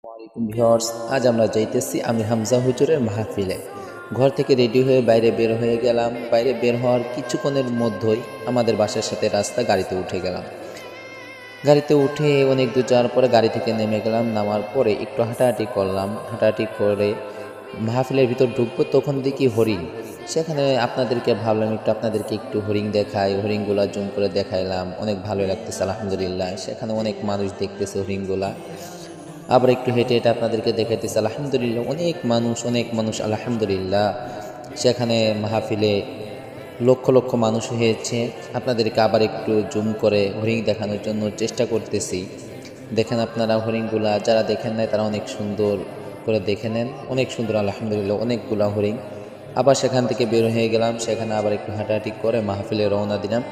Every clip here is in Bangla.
ওয়ালাইকুম ভিউয়ার্স, আজ আমরা যাইতেছি আমি হামজা হুজুরের মাহফিলে। ঘর থেকে রেডি হয়ে বাইরে বের হয়ে গেলাম। বাইরে বের হওয়ার কিছুক্ষণের মধ্যেই আমাদের বাসার সাথে রাস্তা, গাড়িতে উঠে গেলাম। গাড়িতে উঠে অনেক দূর যাওয়ার পরে গাড়ি থেকে নেমে গেলাম। নামার পরে একটু হাঁটাহাঁটি করলাম। হাঁটাহাঁটি করে মাহফিলের ভিতর ঢুকবো, তখন দেখি হরিণ। সেখানে আপনাদেরকে একটু হরিণ দেখাই। হরিণগুলা জুম করে দেখাইলাম। অনেক ভালো লাগতেছে আলহামদুলিল্লাহ। সেখানে অনেক মানুষ দেখতেছে হরিণগুলা। আবার একটু হেঁটে হেঁটে আপনাদেরকে দেখাইতেছে আলহামদুলিল্লাহ, অনেক মানুষ আলহামদুলিল্লাহ। সেখানে মাহফিলে লক্ষ লক্ষ মানুষ হয়েছে। আপনাদেরকে আবার একটু জুম করে হরিণ দেখানোর জন্য চেষ্টা করতেছি। দেখেন আপনারা হরিণগুলা, যারা দেখেন নাই তারা অনেক সুন্দর করে দেখে নেন। অনেক সুন্দর আলহামদুলিল্লাহ, অনেকগুলা হরিণ। আবার সেখান থেকে বের হয়ে গেলাম। সেখানে আবার একটু হাঁটাহাঁটি করে মাহফিলে রওনা দিলাম।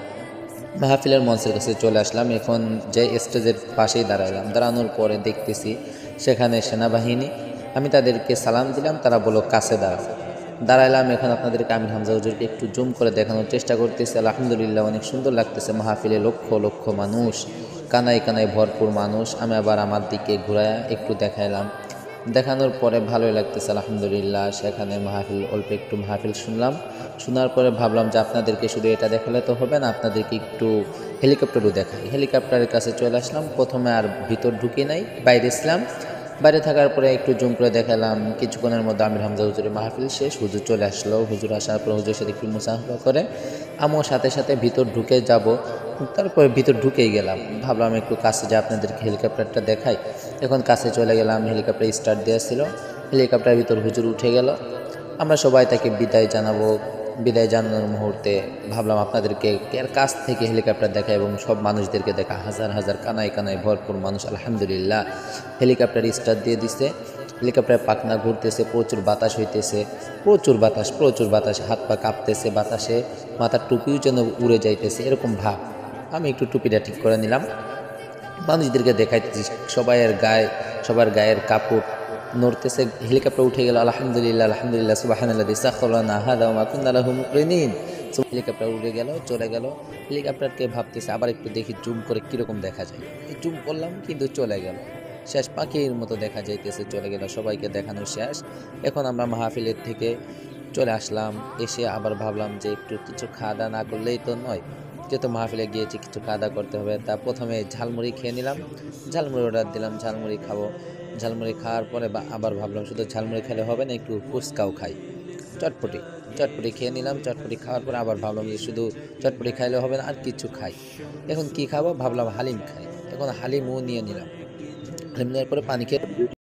মাহফিলের মঞ্চের কাছে চলে আসলাম। এখন যে স্টেজের পাশেই দাঁড়ালাম। দাঁড়ানোর পরে দেখতেছি সেখানে সেনাবাহিনী। আমি তাদেরকে সালাম দিলাম, তারা বলল কাছে দাঁড়াও। দাঁড়াইলাম। এখন আপনাদেরকে আমি হামজা হুজুরকে একটু জুম করে দেখানোর চেষ্টা করতেছি। আলহামদুলিল্লাহ, অনেক সুন্দর লাগতেছে। মাহফিলে লক্ষ লক্ষ মানুষ, কানায় কানায় ভরপুর মানুষ। আমি আবার আমার দিকে ঘুরায় একটু দেখাইলাম। দেখানোর পরে ভালোই লাগতেছে আলহামদুলিল্লাহ। সেখানে অল্প একটু মাহফিল শুনলাম। শোনার পরে ভাবলাম যে আপনাদেরকে শুধু এটা দেখালে তো হবে না, আপনাদেরকে একটু হেলিকপ্টারও দেখাই। হেলিকপ্টারের কাছে চলে আসলাম। প্রথমে আর ভিতর ঢুকে নাই, বাইরে ছিলাম। বাইরে থাকার পরে একটু জুম করে দেখালাম। কিছুক্ষণের মধ্যে আমির হামজা হুজুরের মাহফিল শেষ। হুজুর চলে আসলো। হুজুর আসার পর হুজুরের সাথে একটু মুসাফা করে আমিও সাথে সাথে ভিতর ঢুকে যাব। তারপরে ভিতর ঢুকেই গেলাম। ভাবলাম একটু কাছে যে আপনাদেরকে হেলিকপ্টারটা দেখাই। এখন কাছে চলে গেলাম। হেলিকপ্টার স্টার্ট দেওয়া ছিল। হেলিকপ্টারের ভিতর হুজুর উঠে গেল। আমরা সবাই তাকে বিদায় জানাবো। বিদায় জানানোর মুহূর্তে ভাবলাম আপনাদেরকে এর কাছ থেকে হেলিকপ্টার দেখা এবং সব মানুষদেরকে দেখা। হাজার হাজার কানায় কানায় ভরপুর মানুষ আলহামদুলিল্লাহ। হেলিকপ্টার স্টার্ট দিয়ে দিছে। হেলিকপ্টারের পাখনা ঘুরতেছে, প্রচুর বাতাস হইতেছে। প্রচুর বাতাস, হাত পা কাঁপতেছে বাতাসে। মাথার টুপিও যেন উড়ে যাইতেছে, এরকম ভাব। আমি একটু টুপিটা ঠিক করে নিলাম। মানুষদেরকে দেখাইতেছি। সবার গায়ের কাপড় নড়তেছে। হেলিকপ্টার উঠে গেল। আলহামদুলিল্লাহ আলহামদুলিল্লাহ সুবহানাল্লাযী সাখখারানা হাযা ওয়া মা কুন্না লাহু মুকরিনিন। হেলিকপ্টার উড়ে গেল, চলে গেল। হেলিকপ্টারকে ভাবতেছে আবার একটু দেখি জুম করে কিরকম দেখা যায়। এই জুম করলাম, কিন্তু চলে গেল। শেষ পাখির মতো দেখা যাইতেছে, চলে গেল। সবাইকে দেখানো শেষ। এখন আমরা মাহফিলের থেকে চলে আসলাম। এসে আবার ভাবলাম যে একটু কিছু খাওয়া দাওয়া না করলেই তো নয়, যেহেতু মাহফিলে গিয়েছি কিছু খাওয়া দাওয়া করতে হবে। তা প্রথমে ঝালমুড়ি খেয়ে নিলাম। ঝালমুড়ি অর্ডার দিলাম, ঝালমুড়ি খাবো। ঝালমুড়ি খাওয়ার পরে আবার ভাবলাম শুধু ঝালমুড়ি খেলে হবে না, একটু ফুচকাও খাই। চটপটি চটপটি খেয়ে নিলাম। চটপটি খাওয়ার পরে আবার ভাবলাম যে শুধু চটপটি খাইলে হবে না, আর কিছু খাই। এখন কি খাবো, ভাবলাম হালিম খাই। এখন হালিমও নিয়ে নিলাম। হালিম নেওয়ার পরে পানি খেয়ে